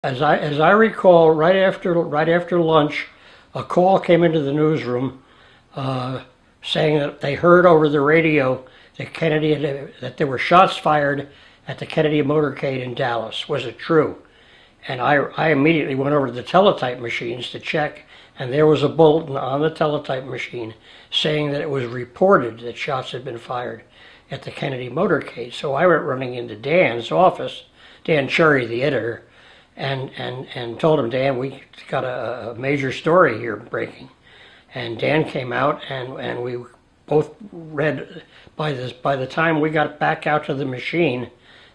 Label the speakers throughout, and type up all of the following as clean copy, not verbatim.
Speaker 1: As I recall, right after lunch, a call came into the newsroom uh, saying that they heard over the radio that there were shots fired at the Kennedy motorcade in Dallas. Was it true? And I immediately went over to the teletype machines to check, and there was a bulletin on the teletype machine saying that it was reported that shots had been fired at the Kennedy motorcade. So I went running into Dan's office, Dan Cherry, the editor, and told him, Dan, we got a major story here breaking. And Dan came out, and we both read. By the time we got back out to the machine,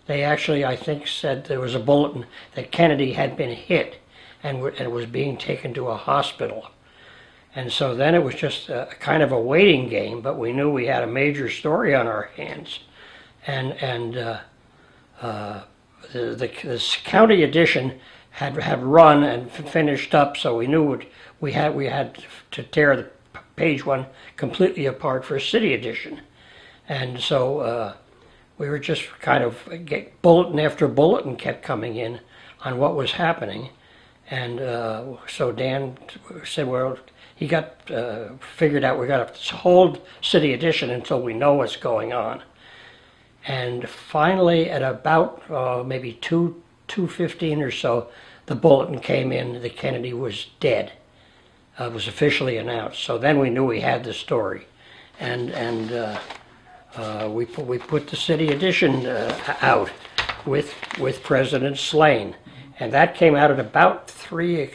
Speaker 1: they actually, I think, said there was a bulletin that Kennedy had been hit and was being taken to a hospital. And so then it was just a kind of a waiting game, but we knew we had a major story on our hands. And this county edition had run and finished up, so we knew we had to tear the page one completely apart for a city edition. And so we were just kind of bulletin after bulletin kept coming in on what was happening. And so Dan said, well, he got figured out we got to hold city edition until we know what's going on. And finally, at about maybe 2:15 or so, the bulletin came in that Kennedy was dead. It was officially announced. So then we knew we had the story, and we put the city edition out with President Slain, and that came out at about 3.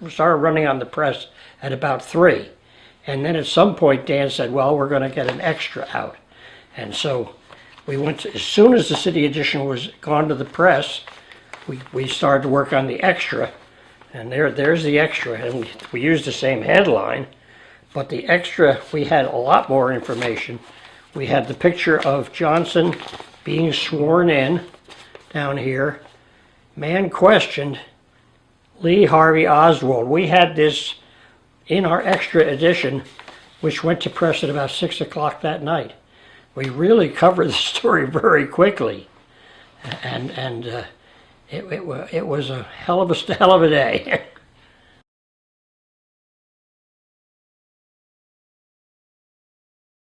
Speaker 1: We started running on the press at about 3, and then at some point Dan said, "Well, we're going to get an extra out," and so we went to, as soon as the city edition was gone to the press, we started to work on the extra, and there's the extra, and we used the same headline, but the extra, we had a lot more information. We had the picture of Johnson being sworn in down here. Man questioned, Lee Harvey Oswald. We had this in our extra edition, which went to press at about 6 o'clock that night. We really covered the story very quickly, and it was a hell of a day.